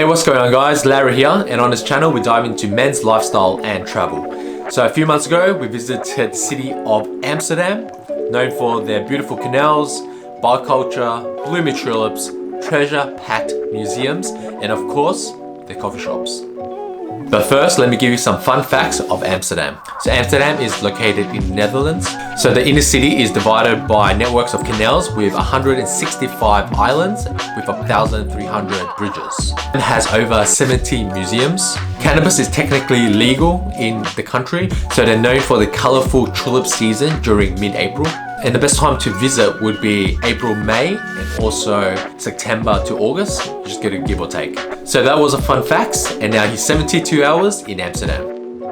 what's going on guys? Larry here, and on this channel we dive into men's lifestyle and travel. So a few months ago we visited the city of Amsterdam, known for their beautiful canals, biculture, blooming tulips, treasure-packed museums, and of course, their coffee shops. But first, let me give you some fun facts of Amsterdam. So Amsterdam is located in the Netherlands. So the inner city is divided by networks of canals with 165 islands with 1,300 bridges. It has over 70 museums. Cannabis is technically legal in the country, so they're known for the colorful tulip season during mid-April. And the best time to visit would be April, May, and also September to August. Just get a give or take. So that was a fun facts, and now he's 72 hours in Amsterdam.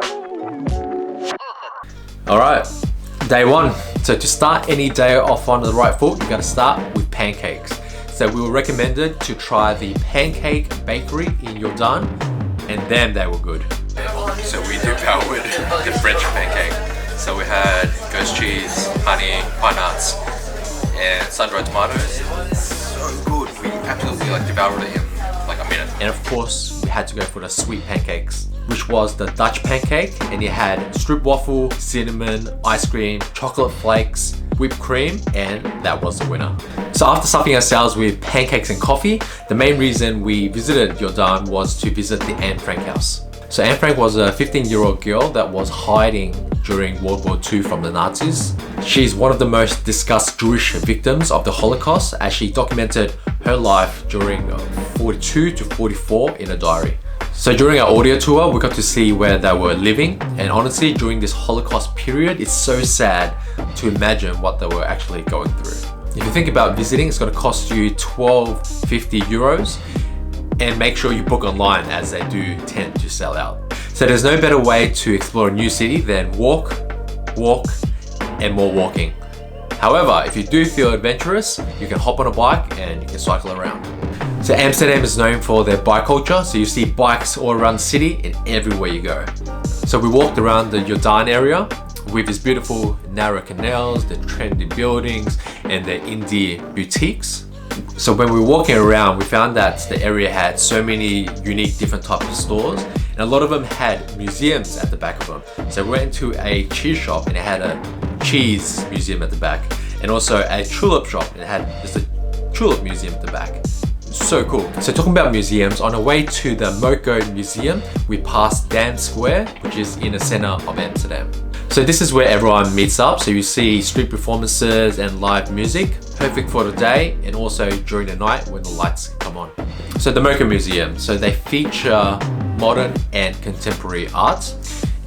All right, day one. So to start any day off on the right foot, you gotta start with pancakes. So we were recommended to try the Pancake Bakery in Jordaan, and damn, they were good. So we do power with the French pancake. So we had ghost cheese, honey, pine nuts, and sun-dried tomatoes. So good. We absolutely devoured it in like a minute. And of course, we had to go for the sweet pancakes, which was the Dutch pancake, and it had stroopwafel, cinnamon, ice cream, chocolate flakes, whipped cream, and that was the winner. So after stuffing ourselves with pancakes and coffee, the main reason we visited Jordaan was to visit the Anne Frank house. So Anne Frank was a 15-year-old girl that was hiding during World War II from the Nazis. She's one of the most discussed Jewish victims of the Holocaust, as she documented her life during 42 to 44 in a diary. So during our audio tour, we got to see where they were living, and honestly, during this Holocaust period, it's so sad to imagine what they were actually going through. If you think about visiting, it's going to cost you 12.50 euros, and make sure you book online, as they do tend to sell out. So there's no better way to explore a new city than walk, and more walking. However, if you do feel adventurous, you can hop on a bike and you can cycle around. So Amsterdam is known for their bike culture, so you see bikes all around the city and everywhere you go. So we walked around the Jordaan area with these beautiful narrow canals, the trendy buildings, and the indie boutiques. So when we were walking around, we found that the area had so many unique different types of stores, and a lot of them had museums at the back of them. So we went into a cheese shop and it had a cheese museum at the back, and also a tulip shop and it had just a tulip museum at the back. So cool. So talking about museums, on the way to the Moco Museum, we passed Dam Square, which is in the center of Amsterdam. So this is where everyone meets up. So you see street performances and live music, perfect for the day and also during the night when the lights come on. So the Moco Museum, so they feature modern and contemporary art.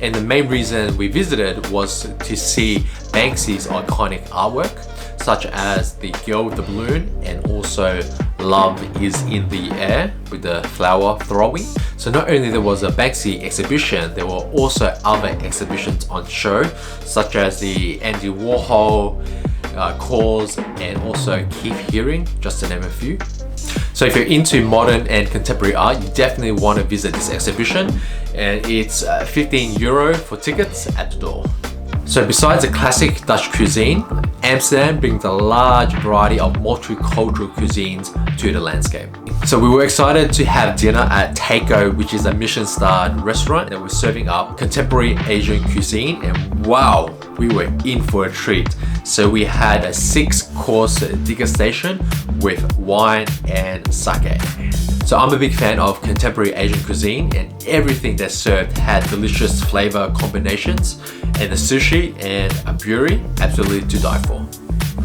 And the main reason we visited was to see Banksy's iconic artwork, such as the girl with the balloon and also Love is in the Air with the flower throwing. So not only there was a Banksy exhibition, there were also other exhibitions on show, such as the Andy Warhol, Cause, and also Keith Haring, just to name a few. So if you're into modern and contemporary art, you definitely want to visit this exhibition, and it's 15 euro for tickets at the door. So besides the classic Dutch cuisine, Amsterdam brings a large variety of multicultural cuisines to the landscape. So we were excited to have dinner at Taco, which is a Michelin-starred restaurant that was serving up contemporary Asian cuisine, and wow, we were in for a treat. So we had a 6-course degustation with wine and sake. So I'm a big fan of contemporary Asian cuisine, and everything they served had delicious flavor combinations, and the sushi and aburi, absolutely to die for.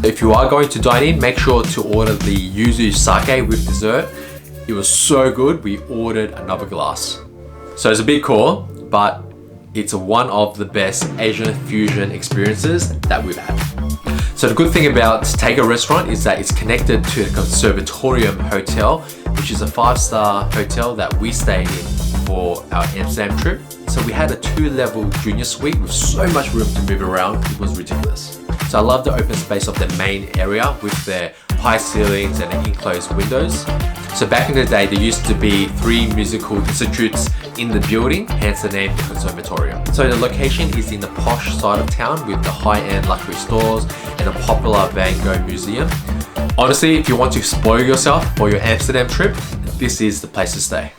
If you are going to dine in, make sure to order the yuzu sake with dessert. It was so good, we ordered another glass. So it's a big call, but it's one of the best Asian fusion experiences that we've had. So the good thing about Taco restaurant is that it's connected to the Conservatorium Hotel, which is a 5-star hotel that we stayed in for our Amsterdam trip. So we had a 2-level junior suite with so much room to move around, it was ridiculous. So I love the open space of the main area with their high ceilings and the enclosed windows. So back in the day, there used to be 3 musical institutes in the building, hence the name the Conservatorium. So the location is in the posh side of town with the high-end luxury stores and a popular Van Gogh museum. Honestly, if you want to spoil yourself for your Amsterdam trip, this is the place to stay.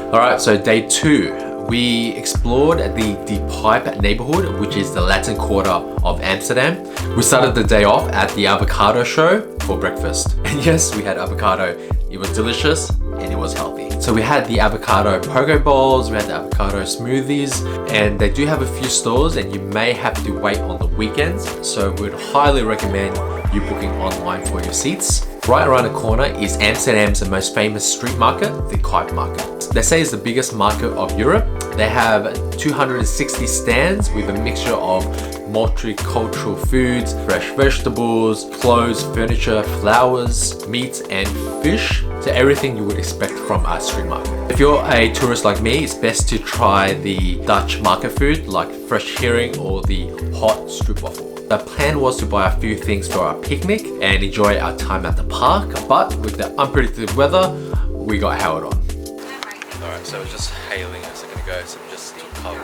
All right, so day 2, we explored the De Pijp neighborhood, which is the Latin Quarter of Amsterdam. We started the day off at the avocado show for breakfast. And yes, we had avocado. It was delicious and it was healthy. So we had the avocado poke bowls, we had the avocado smoothies, and they do have a few stores and you may have to wait on the weekends. So we'd highly recommend you booking online for your seats. Right around the corner is Amsterdam's most famous street market, the Kuip Market. They say it's the biggest market of Europe. They have 260 stands with a mixture of multicultural foods, fresh vegetables, clothes, furniture, flowers, meat and fish. So everything you would expect from a street market. If you're a tourist like me, it's best to try the Dutch market food like fresh herring or the hot stroopwafel. The plan was to buy a few things for our picnic and enjoy our time at the park, but with the unpredictable weather, we got hailed on. Alright, so it's just hailing a second ago, so we just took cover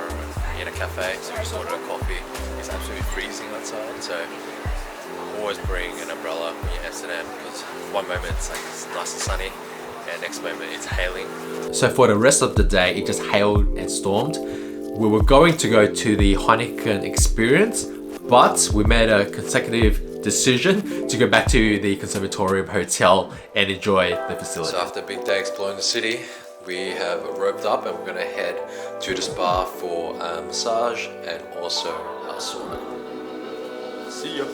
in a cafe, so we just ordered a coffee. It's absolutely freezing outside, so always bring an umbrella when you're in Amsterdam, because one moment it's like it's nice and sunny, and next moment it's hailing. So for the rest of the day, it just hailed and stormed. We were going to go to the Heineken Experience, but we made a consecutive decision to go back to the Conservatorium Hotel and enjoy the facility. So after a big day exploring the city, we have roped up and we're gonna head to the spa for a massage and also our sauna. See ya.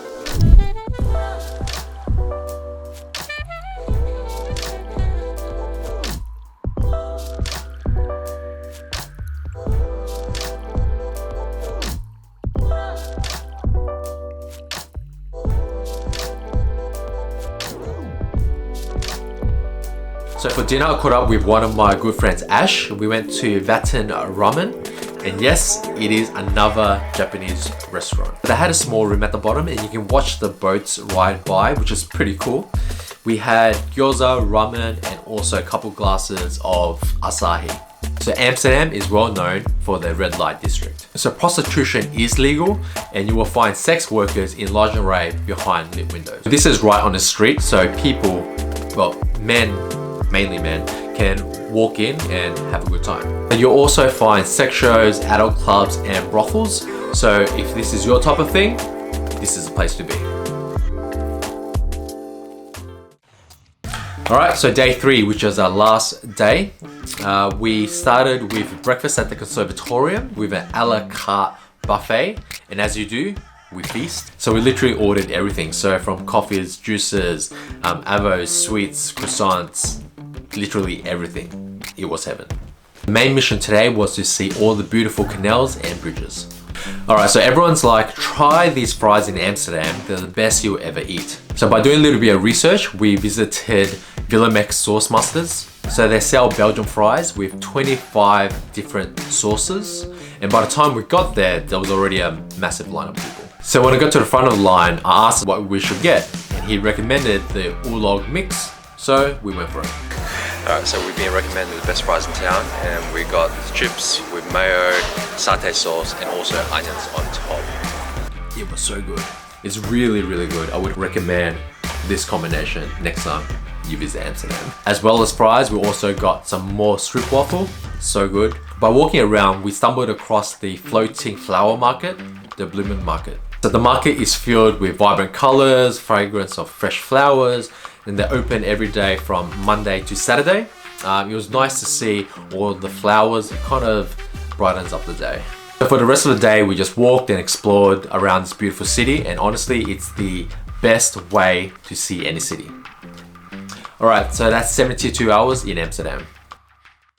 So for dinner, I caught up with one of my good friends, Ash. We went to Vatten Ramen, and yes, it is another Japanese restaurant. They had a small room at the bottom and you can watch the boats ride by, which is pretty cool. We had gyoza, ramen, and also a couple glasses of Asahi. So Amsterdam is well known for the red light district. So prostitution is legal and you will find sex workers in lingerie behind lit windows. This is right on the street, so people, well, men, mainly men, can walk in and have a good time. And you'll also find sex shows, adult clubs and brothels. So if this is your type of thing, this is the place to be. Alright, so day 3, which is our last day. We started with breakfast at the Conservatorium with an a la carte buffet. And as you do, we feast. So we literally ordered everything. So from coffees, juices, avos, sweets, croissants, literally everything. It was heaven. The main mission today was to see all the beautiful canals and bridges. Alright, so everyone's like, try these fries in Amsterdam, they're the best you'll ever eat. So by doing a little bit of research, we visited Willemek Sauce Masters. So they sell Belgian fries with 25 different sauces. And by the time we got there was already a massive line of people. So when I got to the front of the line, I asked what we should get. And he recommended the oolong mix, so we went for it. Alright, so we've been recommended the best fries in town, and we got chips with mayo, satay sauce, and also onions on top. It was so good. It's really, really good. I would recommend this combination next time you visit Amsterdam. As well as fries, we also got some more stroopwafel. So good. By walking around, we stumbled across the floating flower market, the Bloemen Market. So the market is filled with vibrant colors, fragrance of fresh flowers, and they're open every day from Monday to Saturday. It was nice to see all the flowers. It kind of brightens up the day. So for the rest of the day, we just walked and explored around this beautiful city, and honestly, it's the best way to see any city. Alright, so that's 72 hours in Amsterdam.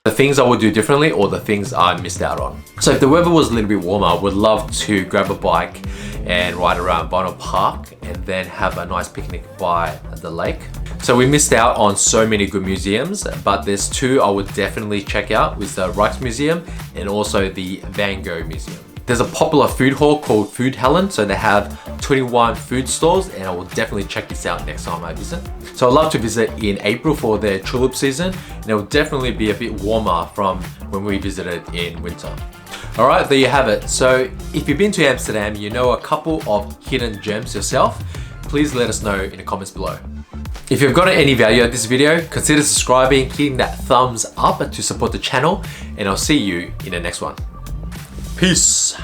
The things I would do differently or the things I missed out on. So if the weather was a little bit warmer, I would love to grab a bike and ride around Vinyl Park and then have a nice picnic by the lake. So we missed out on so many good museums, but there's 2 I would definitely check out, with the Rijksmuseum and also the Van Gogh Museum. There's a popular food hall called Foodhallen, so they have 21 food stalls, and I will definitely check this out next time I visit. So I'd love to visit in April for their tulip season, and it will definitely be a bit warmer from when we visited in winter. Alright, there you have it. So if you've been to Amsterdam, you know a couple of hidden gems yourself, please let us know in the comments below. If you've gotten any value out of this video, consider subscribing, hitting that thumbs up to support the channel, and I'll see you in the next one. Peace.